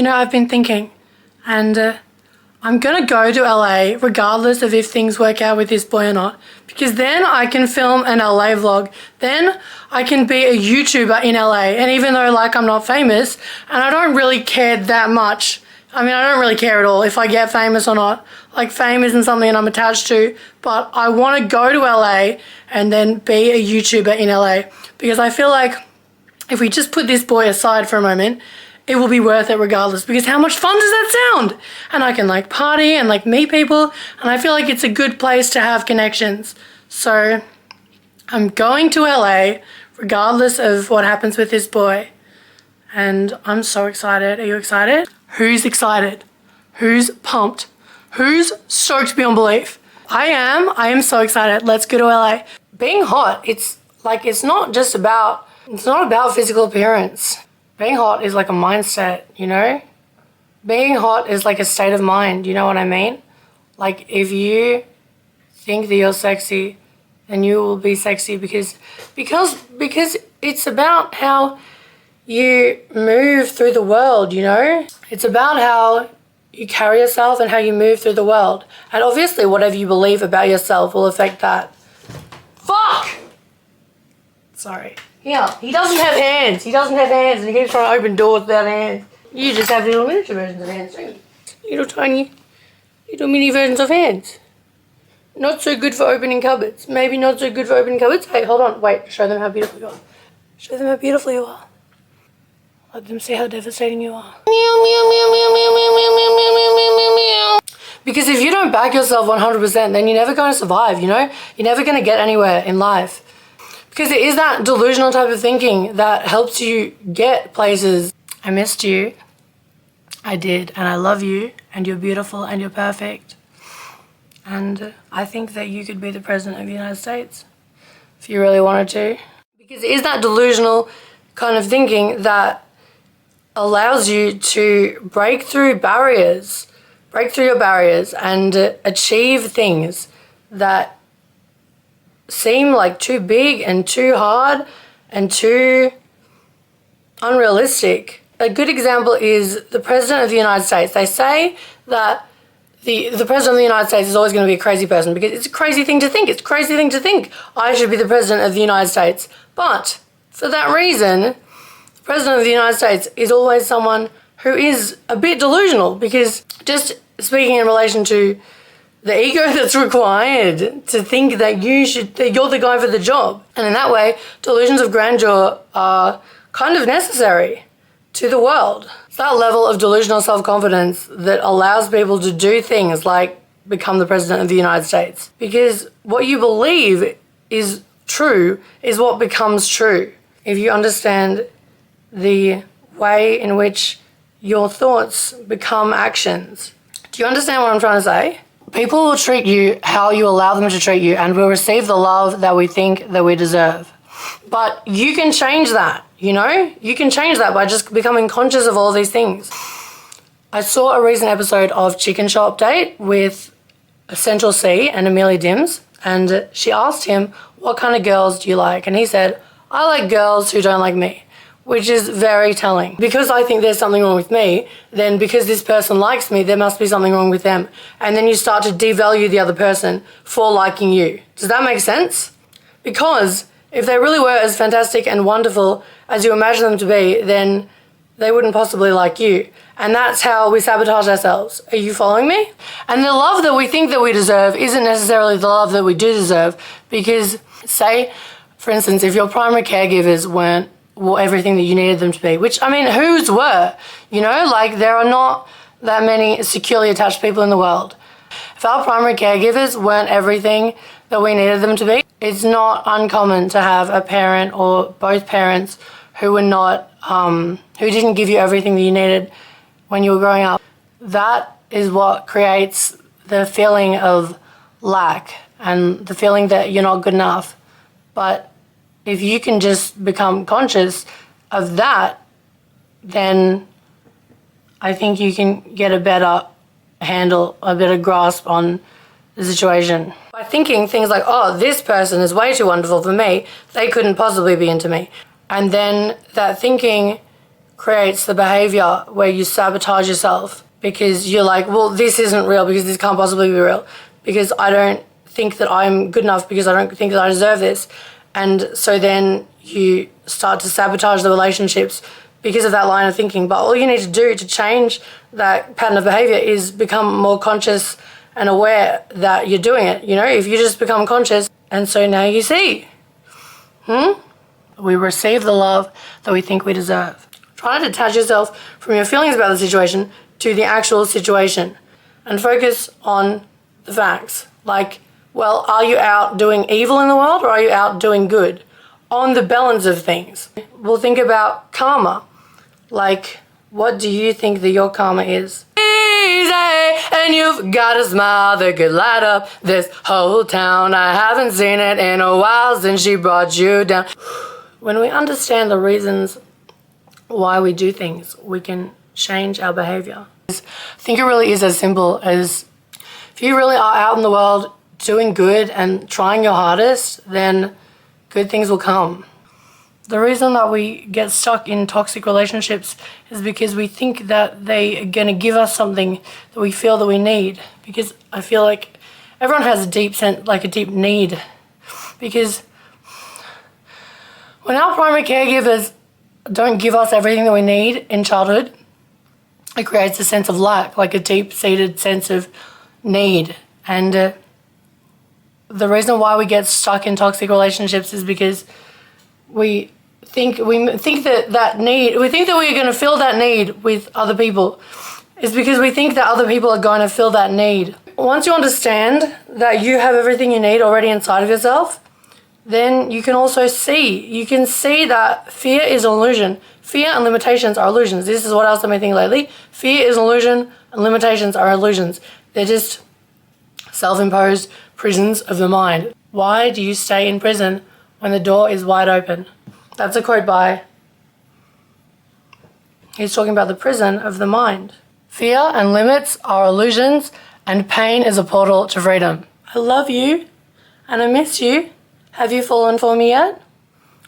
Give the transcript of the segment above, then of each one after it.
I've been thinking, and I'm gonna go to LA regardless of if things work out with this boy or not, because then I can film an LA vlog. Then I can be a YouTuber in LA, and even though I'm not famous, and I don't really care that much. I don't really care at all if I get famous or not. Fame isn't something I'm attached to, but I want to go to LA and then be a YouTuber in LA, because I feel like if we just put this boy aside for a moment, it will be worth it regardless, because how much fun does that sound? And I can party and meet people, and I feel like it's a good place to have connections. So I'm going to LA regardless of what happens with this boy, and I'm so excited. Are you excited? Who's excited? Who's pumped? Who's stoked beyond belief? I am so excited. Let's go to LA. Being hot, it's not about physical appearance. Being hot is a mindset, Being hot is a state of mind, you know what I mean? If you think that you're sexy, then you will be sexy because it's about how you move through the world, It's about how you carry yourself and how you move through the world. And obviously whatever you believe about yourself will affect that. Fuck! Sorry. Yeah, he doesn't have hands. And he keeps trying to open doors without hands. You just have little miniature versions of hands, don't you? Little tiny, little mini versions of hands. Not so good for opening cupboards. Maybe not so good for opening cupboards. Hey, hold on. Wait, show them how beautiful you are. Show them how beautiful you are. Let them see how devastating you are. Because if you don't back yourself 100%, then you're never going to survive, You're never going to get anywhere in life. Because it is that delusional type of thinking that helps you get places. I missed you. I did. And I love you. And you're beautiful and you're perfect. And I think that you could be the President of the United States if you really wanted to. Because it is that delusional kind of thinking that allows you to break through your barriers and achieve things that seem too big and too hard and too unrealistic. A good example is the President of the United States. They say that the President of the United States is always going to be a crazy person because it's a crazy thing to think. It's a crazy thing to think I should be the President of the United States. But for that reason, the President of the United States is always someone who is a bit delusional, because just speaking in relation to the ego that's required to think that you're the guy for the job. And in that way, delusions of grandeur are kind of necessary to the world. It's that level of delusional self-confidence that allows people to do things like become the President of the United States. Because what you believe is true is what becomes true. If you understand the way in which your thoughts become actions. Do you understand what I'm trying to say? People will treat you how you allow them to treat you, and will receive the love that we think that we deserve. But you can change that, You can change that by just becoming conscious of all these things. I saw a recent episode of Chicken Show Update with Central C and Amelia Dims, and she asked him, what kind of girls do you like? And he said, I like girls who don't like me. Which is very telling. Because I think there's something wrong with me, then because this person likes me, there must be something wrong with them. And then you start to devalue the other person for liking you. Does that make sense? Because if they really were as fantastic and wonderful as you imagine them to be, then they wouldn't possibly like you. And that's how we sabotage ourselves. Are you following me? And the love that we think that we deserve isn't necessarily the love that we do deserve. Because, say, for instance, if your primary caregivers weren't everything that you needed them to be, which, whose were? There are not that many securely attached people in the world. If our primary caregivers weren't everything that we needed them to be, it's not uncommon to have a parent or both parents who were not, who didn't give you everything that you needed when you were growing up. That is what creates the feeling of lack and the feeling that you're not good enough. But if you can just become conscious of that, then I think you can get a better handle, a better grasp on the situation. By thinking things like, oh, this person is way too wonderful for me, they couldn't possibly be into me. And then that thinking creates the behavior where you sabotage yourself because you're like, well, this isn't real because this can't possibly be real because I don't think that I'm good enough because I don't think that I deserve this. And so then you start to sabotage the relationships because of that line of thinking. But all you need to do to change that pattern of behavior is become more conscious and aware that you're doing it. You know, if you just become conscious, and so now you see. We receive the love that we think we deserve. Try to detach yourself from your feelings about the situation to the actual situation and focus on the facts. Like, well, are you out doing evil in the world or are you out doing good? On the balance of things. We'll think about karma. Like, what do you think that your karma is? Easy, and you've got a smile that could light up this whole town. I haven't seen it in a while since she brought you down. When we understand the reasons why we do things, we can change our behavior. I think it really is as simple as if you really are out in the world doing good and trying your hardest, then good things will come. The reason that we get stuck in toxic relationships is because we think that they are going to give us something that we feel that we need. Because I feel like everyone has a deep sense, like a deep need. Because when our primary caregivers don't give us everything that we need in childhood, it creates a sense of lack, like a deep-seated sense of need. And the reason why we get stuck in toxic relationships is because we think that we're going to fill that need with other people. It's because we think that other people are going to fill that need. Once you understand that you have everything you need already inside of yourself, then you can see that fear is an illusion. Fear and limitations are illusions. This is what else I've been thinking lately. Fear is an illusion and limitations are illusions. They're just self-imposed prisons of the mind. Why do you stay in prison when the door is wide open? That's a quote by... He's talking about the prison of the mind. Fear and limits are illusions and pain is a portal to freedom. I love you and I miss you. Have you fallen for me yet?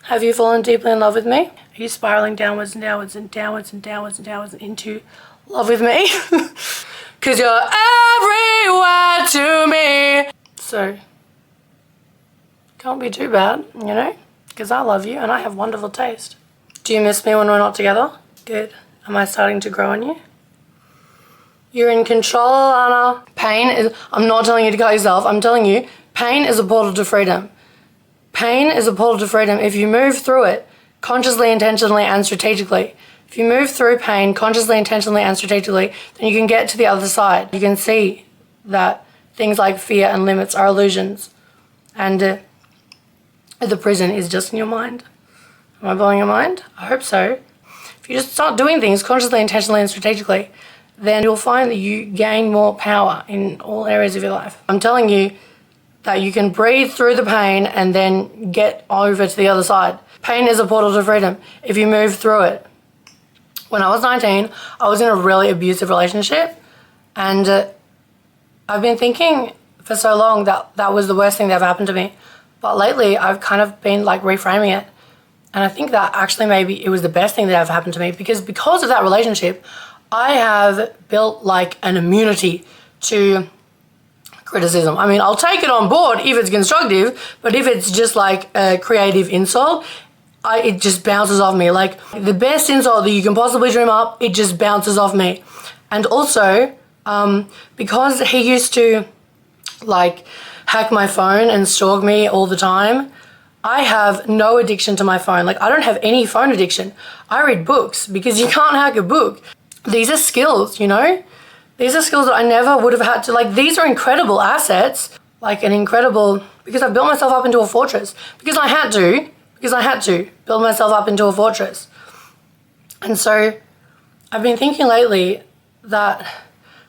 Have you fallen deeply in love with me? Are you spiraling downwards and downwards and downwards and downwards and downwards into love with me? Because you're everywhere to me. So, can't be too bad, you know? Because I love you and I have wonderful taste. Do you miss me when we're not together? Good. Am I starting to grow on you? You're in control, Alana. I'm not telling you to cut yourself. I'm telling you, pain is a portal to freedom. Pain is a portal to freedom if you move through it consciously, intentionally, and strategically. If you move through pain consciously, intentionally, and strategically, then you can get to the other side. You can see that things like fear and limits are illusions. And the prison is just in your mind. Am I blowing your mind? I hope so. If you just start doing things consciously, intentionally, and strategically, then you'll find that you gain more power in all areas of your life. I'm telling you that you can breathe through the pain and then get over to the other side. Pain is a portal to freedom if you move through it. When I was 19, I was in a really abusive relationship, and I've been thinking for so long that that was the worst thing that ever happened to me. But lately, I've kind of been like reframing it. And I think that actually maybe it was the best thing that ever happened to me because of that relationship, I have built like an immunity to criticism. I mean, I'll take it on board if it's constructive, but if it's just like a creative insult, it just bounces off me. Like the best insult that you can possibly dream up, it just bounces off me. And also, because he used to like hack my phone and stalk me all the time, I have no addiction to my phone. Like I don't have any phone addiction. I read books because you can't hack a book. These are skills, you know? These are skills that I never would have had to, like, these are incredible assets, like an incredible, because I built myself up into a fortress, because I had to build myself up into a fortress. And so I've been thinking lately that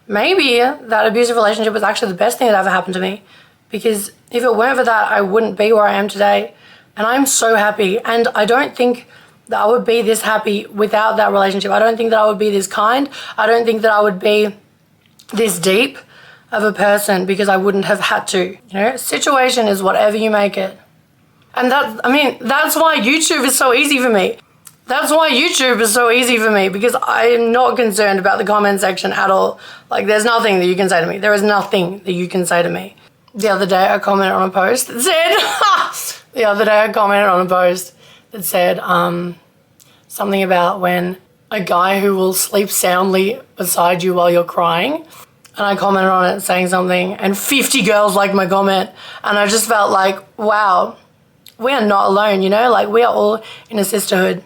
maybe that abusive relationship was actually the best thing that ever happened to me, because if it weren't for that, I wouldn't be where I am today. And I'm so happy. And I don't think that I would be this happy without that relationship. I don't think that I would be this kind. I don't think that I would be this deep of a person because I wouldn't have had to. You know, situation is whatever you make it. And that's why YouTube is so easy for me. That's why YouTube is so easy for me, because I'm not concerned about the comment section at all. Like, there's nothing that you can say to me. There is nothing that you can say to me. The other day I commented on a post that said, something about when a guy who will sleep soundly beside you while you're crying. And I commented on it saying something, and 50 girls liked my comment. And I just felt like, wow, we are not alone, you know? Like, we are all in a sisterhood.